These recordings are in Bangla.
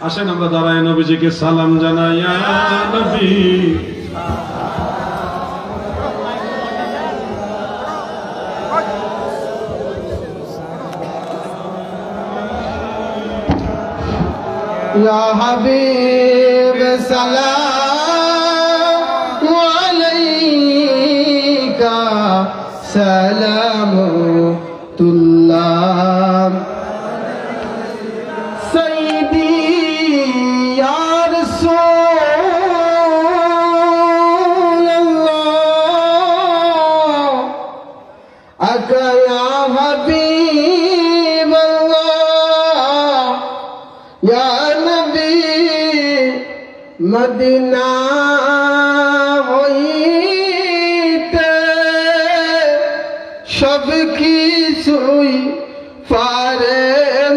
আসেন আমরা দাঁড়ায় নবীজিকে সালাম জানাই। ইয়া নবী يا حبيب سلام عليك سلام الله سيدي يا رسول الله أكا يا حبيب الله يا মদিনা হইতে সব কিছুই পারেন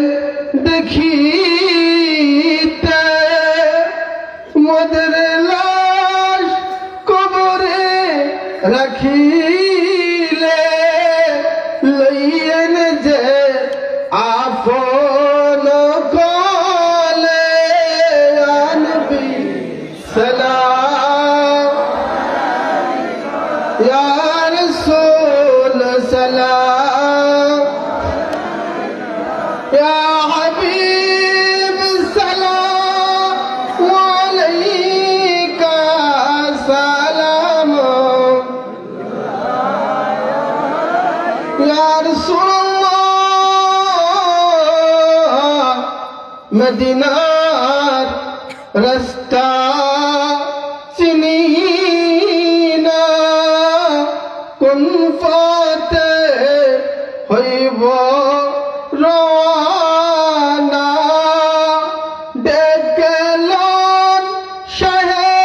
দেখিতে মোদের লাশ কবরে রাখিলে লইয়েন যে আপন কলে আনবি سلام يا رسول سلام يا حبيب سلام عليك سلام يا رسول الله مدينة رستا চিনিনা কোন পথে হইব রওয়ানা দেখলেন শাহে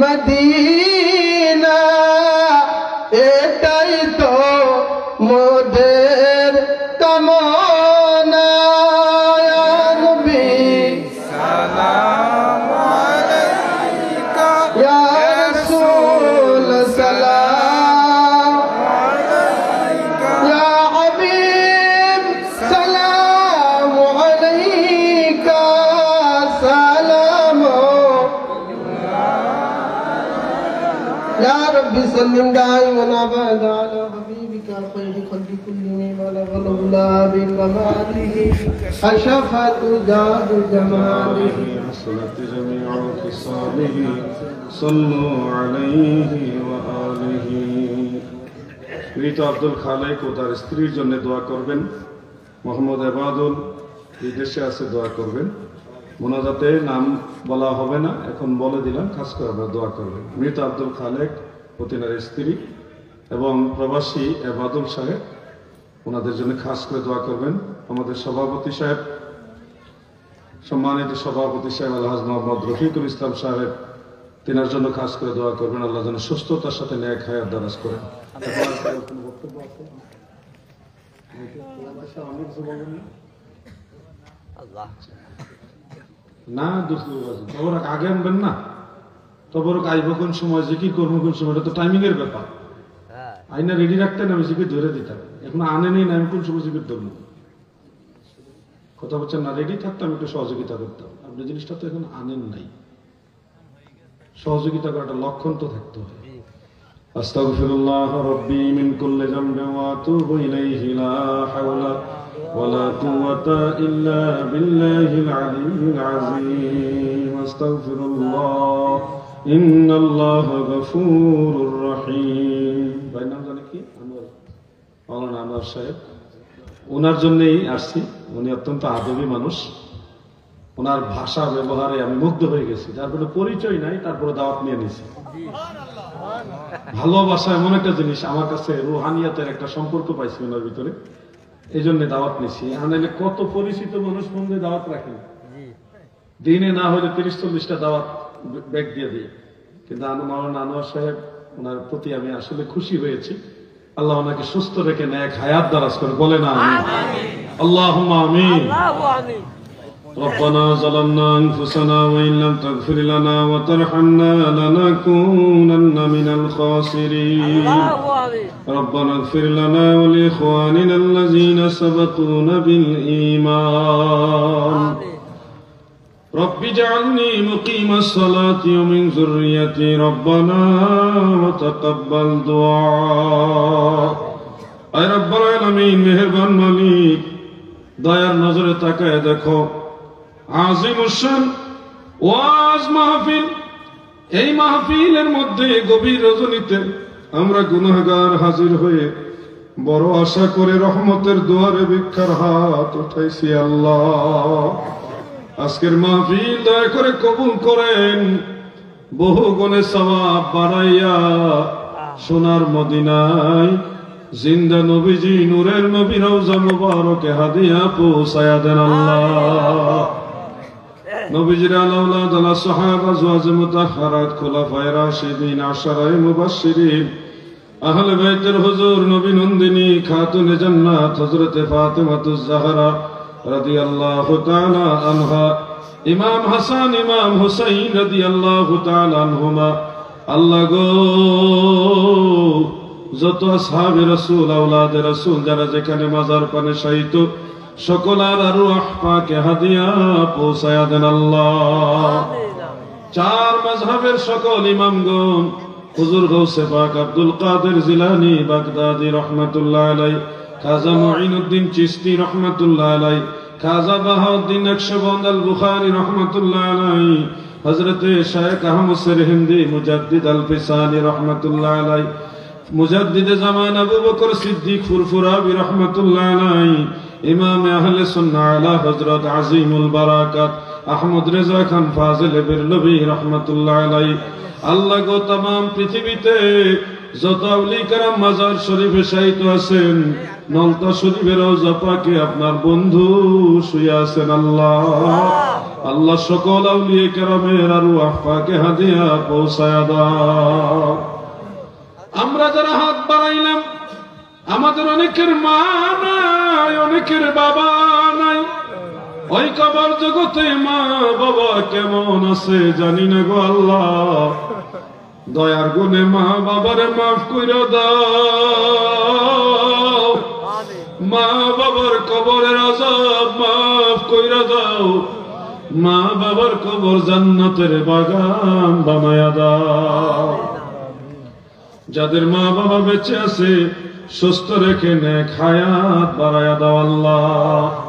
মদিনা এটাই তো মোদের কামনা ইয়া নবী সালাম আলাইকা ইয়া রাসূল সালাম আলাইকা ইয়া হাবিব সালাম আলাইকা সালাম يا رب سلم دائما ابدا على حبيبك خير خلق كلهم بلغ الاولى بكماله اشفت جاد جماله حسنت جميع خصاله صلوا عليه وآله মৃত আব্দুল খালেক ও তার স্ত্রীর জন্য দোয়া করবেন। মোহাম্মদ এবাদুল এই দেশে আছে, দোয়া করবেন। মোনাজাতে নাম বলা হবে না, এখন বলে দিলাম, খাস করে আপনারা দোয়া করবেন। মৃত আব্দুল খালেক ও তিনার স্ত্রী এবং প্রবাসী এবাদুল সাহেব, ওনাদের জন্য খাস করে দোয়া করবেন। আমাদের সভাপতি সাহেব, সম্মানিত সভাপতি সাহেব আলহাজ মোহাম্মদ রফিকুল ইসলাম সাহেব, তিনার জন্য খাস করে দোয়া করবেন। আল্লাহ যেন সুস্থতার সাথে ন্যায় হায়াত দারাজ করেন। না তবর আগে আনবেন না, তবর আইব কোন সময়, জিকির করবো কোন সময়, এটা তো টাইমিং এর ব্যাপার। আইনা রেডি রাখতেন, আমি জিকির ধরে দিতাম। এখন আনেনি না, আমি কোন সময় জিকির ধরবো, কথা বলছেন না। রেডি থাকতাম, একটু সহযোগিতা করতাম। আপনি জিনিসটা তো এখন আনেন নাই, সহযোগিতা করাটা লক্ষণ তো থাকতে হবে। আস্তাগফিরুল্লাহ রাব্বি মিন কুল্লি যামবিন ওয়া আতুবু ইলাইহি লা হাওলা ওয়ালা কুওয়াতা ইল্লা বিল্লাহিল আলিয়্যিল আযীম। আস্তাগফিরুল্লাহ ইন্নাল্লাহা গফুরুর রহিম। ভাই নাম জানেন কি? মাওলানা আনোয়ার সাহেব। ওনার জন্যই আসছি। উনি অত্যন্ত আদবী মানুষ, ওনার ভাষা ব্যবহারে আমি মুগ্ধ হয়ে গেছি। যার কোনো পরিচয় নাই, তারপরে দাওয়াত নিয়ে নিয়েছি। ভালোবাসা এমন একটা জিনিস, আমার কাছে রুহানিয়াতের একটা সম্পর্ক পাইছি ওনার ভিতরে, এই জন্য দাওয়াত নিয়েছি। আনাইলে কত পরিচিত মানুষ মধ্যে দাওয়াত রাখেন, দিনে না হলে 30-40টা দাওয়াত ব্যাগ দিয়ে দিই। কিন্তু মাওলানা আনোয়ার সাহেব, ওনার প্রতি আমি আসলে খুশি হয়েছি। আল্লাহ ওনাকে সুস্থ রেখে নেক হায়াত দারাজ করে, বলে না আমিন। আল্লাহুম্মা আমিন। ربنا ظلمنا أنفسنا وإن لم تغفر لنا وترحمنا لنكونن من الخاسرين ربنا اغفر لنا ولإخواننا الذين سبقونا بالإيمان رب اجعلني مقيم الصلاة ومن ذريتي ربنا وتقبل دعاء اے رب العالمین মেহেরবান মালিক দয়ার নজরে তাকায় দেখো আজিমুশ শান ওয়াজ মাহফিল এই মাহফিলের মধ্যে গভীর রজনীতে আমরা গুনাহগার হাজির হয়ে বড় আশা করে রহমতের দুয়ারে ভিক্ষার হাত উঠাইছি আল্লাহ আজকের মাহফিল দয়া করে কবুল করেন বহু গুণে সওয়াব বাড়াইয়া সোনার মদিনায় জিন্দা নবীজি নূরের নবী রওজা মুবারকে হাদিয়া পৌঁছায়া দেন আল্লাহ নবীজির আওলাদ আলা সাহাবা আজওয়াজ মুতাহহারাত খুলাফায়ে রাশিদিন আশারায়ে মুবাশশিরিন আহলে বাইতের হুজুর নবী নন্দিনী খাতুনে জান্নাত হযরতে ফাতেমাতুজ জাহরা রাদিয়াল্লাহু তাআলা আনহা ইমাম হাসান ইমাম হুসাইন রাদিয়াল্লাহু তাআলা আনহুমা আল্লাহ গো যত আসহাবে রাসূল আওলাদে রাসূল যারা যেখানে মাজার পানে শায়িত সকলের রূহ পাকে হাদিয়া পৌঁছায়া দেন আল্লাহ চার মাযহাবের সকল ইমামগণ হুজুর গৌসে পাক আব্দুল কাদের জিলানী বাগদাদী রাহমাতুল্লাহ আলাইহি খাজা মুঈনুদ্দিন চিশতি রাহমাতুল্লাহ আলাইহি খাজা বাহাউদ্দিন নকশবন্দ আল বুখারী রাহমাতুল্লাহ আলাইহি হযরতে শায়খ আহমদ সিরহিন্দি মুজাদ্দিদ আল ফিসানি রাহমাতুল্লাহ আলাইহি মুজাদ্দিদ জামান আবু বকর সিদ্দিক ফুরফুরাবি রাহমাতুল্লাহ আলাইহি ইমাম আহলে সুন্নাহ আলা হযরত আজিমুল বারাকাত আহমদ রেজা খান ফাজিল বিরলভী রাহমাতুল্লাহ আলাইহি আল্লাহ গো तमाम পৃথিবীতে যত আউলি کرام মাজার শরীফে শায়িত আছেন নলতা শরীফের রওজা পাকে আপনার বন্ধু শুয়ে আছেন আল্লাহ আল্লাহ সকল আউলিয়া کرامের রূহ পাকে হাদিয়া পৌঁছায়া দাও আমরা যারা হাত বাড়াইলাম আমাদের অনেকের মা নাই অনেকের বাবা নাই ওই কবর জগতে মা বাবা কেমন আছে জানি না গো আল্লাহ দয়ার গুণে মা বাবারে মাফ কইরা দাও মা বাবার কবরের আযাব মাফ কইরা দাও মা বাবার কবর জান্নাতের বাগান বানায়া দাও যাদের মা বাবা বেঁচে আছে সুস্থ রেখে নেক হায়াত বাড়ায়া দাও আল্লাহ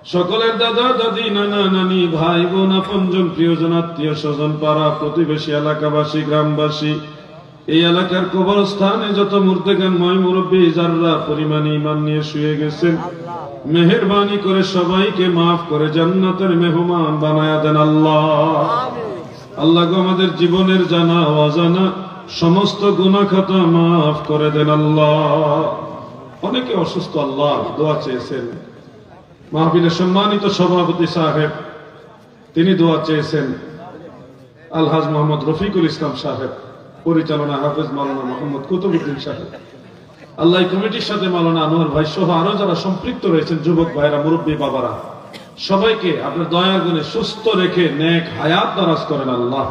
সকলের দাদা দাদি নানা নানি ভাই বোন আপনজন প্রিয়জন আত্মীয় স্বজন পাড়া প্রতিবেশী এলাকাবাসী গ্রামবাসী এই এলাকার কবরস্থানে যত মুর্দেগানময় মুরব্বী যারা পরিমাণ ঈমান নিয়ে শুয়ে গেছেন মেহেরবানি করে সবাইকে মাফ করে জান্নাতের মেহমান বানায়া দেন আল্লাহ আল্লাহ গো আমাদের জীবনের জানা অজানা সমস্ত গুনাহ খাতা মাফ করে দেন আল্লাহ অনেকে অসুস্থ আল্লাহ দোয়া চেয়েছেন মাহফিলের সম্মানিত সভাপতি সাহেব তিনি দোয়া চেয়েছেন আলহাজ মোহাম্মদ রফিকুল ইসলাম সাহেব পরিচালনা হাফেজ মাওলানা মোহাম্মদ কুতুবউদ্দিন সাহেব আল্লাহ কমিটির সাথে মাওলানা আনোয়ার ভাই সহ আরো যারা সম্পৃক্ত রয়েছেন যুবক ভাইরা মুরব্বী বাবারা সবাইকে আপনার দয়ার গুণে সুস্থ রেখে নেক হায়াত দারাজ করেন আল্লাহ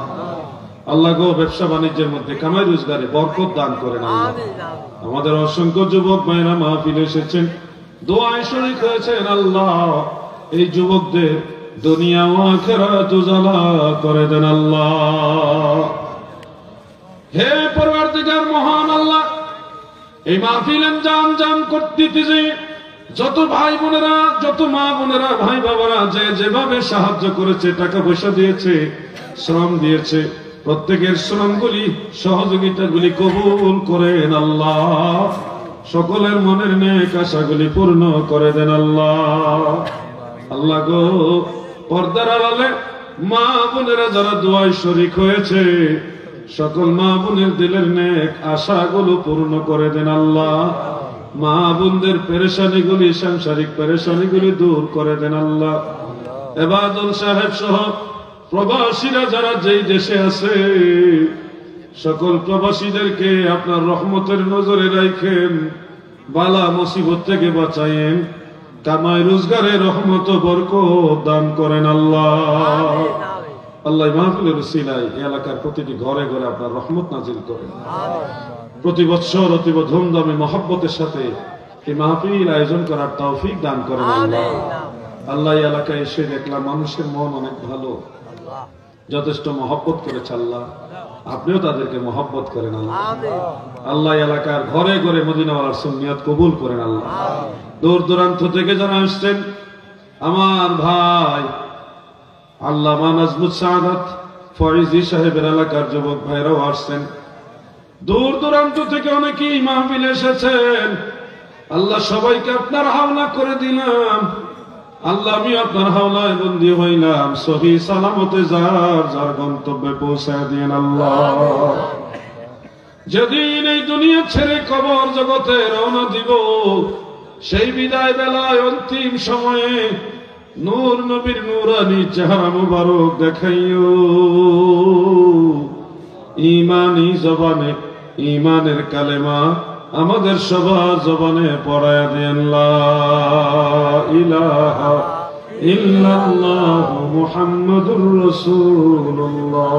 আল্লাহ গো ব্যবসা বাণিজ্যের মধ্যে কামাই রোজগারে বরকত দান করেন আল্লাহ আমাদের অসংখ্য যুবক ভাইরা মাহফিলে এসেছেন দোয়ায় শরীক হয়েছেন আল্লাহ এই যুবকদের দুনিয়া ও আখিরাত উজালা করে দেন আল্লাহ হে পরওয়ারদিগার মহান আল্লাহ এই মাহফিল জাম করতেছে যত ভাই বোনেরা যত মা বোনেরা ভাই বাবারা যেভাবে সাহায্য করেছে টাকা পয়সা দিয়েছে শ্রম দিয়েছে প্রত্যেকের শ্রমগুলি সহযোগিতাগুলি কবুল করেন আল্লাহ সকলের মনের নেক আশাগুলি পূর্ণ করে দেন আল্লাহ আল্লাহ গো পর্দার আড়ালে মা বোনেরা যারা দোয়ায় শরীক হয়েছে সকল মা বোনের দিলের নেক আশাগুলো পূর্ণ করে দেন আল্লাহ মা বোনদের পেরেশানিগুলি সাংসারিক পেরেশানিগুলি দূর করে দেন আল্লাহ এবাদুল সাহেব সহ প্রবাসীরা যারা যেই দেশে আছে সকল প্রবাসীদেরকে আপনার রহমতের নজরে রাখেন বালা মুসিবত থেকে বাঁচায়েন কামাই রোজগারে রহমত বরকত দান করেন আল্লাহ আল্লাহ মাহফিলের উসিলায় এই এলাকার প্রতিটি ঘরে ঘরে আপনার রহমত নাজিল করেন প্রতি বছর অতীব ধুমধামে মহব্বতের সাথে এই মাহফিল আয়োজন করার তৌফিক দান করেন আল্লাহ আল্লাহ এই এলাকায় এসে দেখলাম মানুষের মন অনেক ভালো, যথেষ্ট মহব্বত করেছে আল্লাহ, আপনিও তাদেরকে মহব্বত করেন আল্লাহ। আল্লাহ এলাকার ঘরে ঘরে মদিনাওয়ালার সুন্নিয়ত কবুল করেন আল্লাহ। দূর দূরান্ত থেকে যারা আসছেন, আমার ভাই আল্লামা নাজমুস সাআদাত ফয়জি সাহেবের এলাকার যুবক ভাইরাও আসছেন, দূর দূরান্ত থেকে অনেকেই মাহফিলে এসেছেন। আল্লাহ সবাইকে আপনার হাওলা করে দিলাম আল্লাহ, আমি আপনার হাওলায় বন্দী হইলাম, সহি সালামতে যার যার গন্তব্যে পৌঁছায় দিন আল্লাহ। যেদিন এই দুনিয়া ছেড়ে কবর জগতে রওনা দিব, সেই বিদায় বেলায় অন্তিম সময়ে নূর নবীর নূরানি চেহারা মুবারক দেখাইও, ঈমানি জবানে ঈমানের কালেমা আমাদের সবার জবানে পড়ায় দেন, লা ইলাহা ইল্লাল্লাহু মুহাম্মাদুর রাসূলুল্লাহ।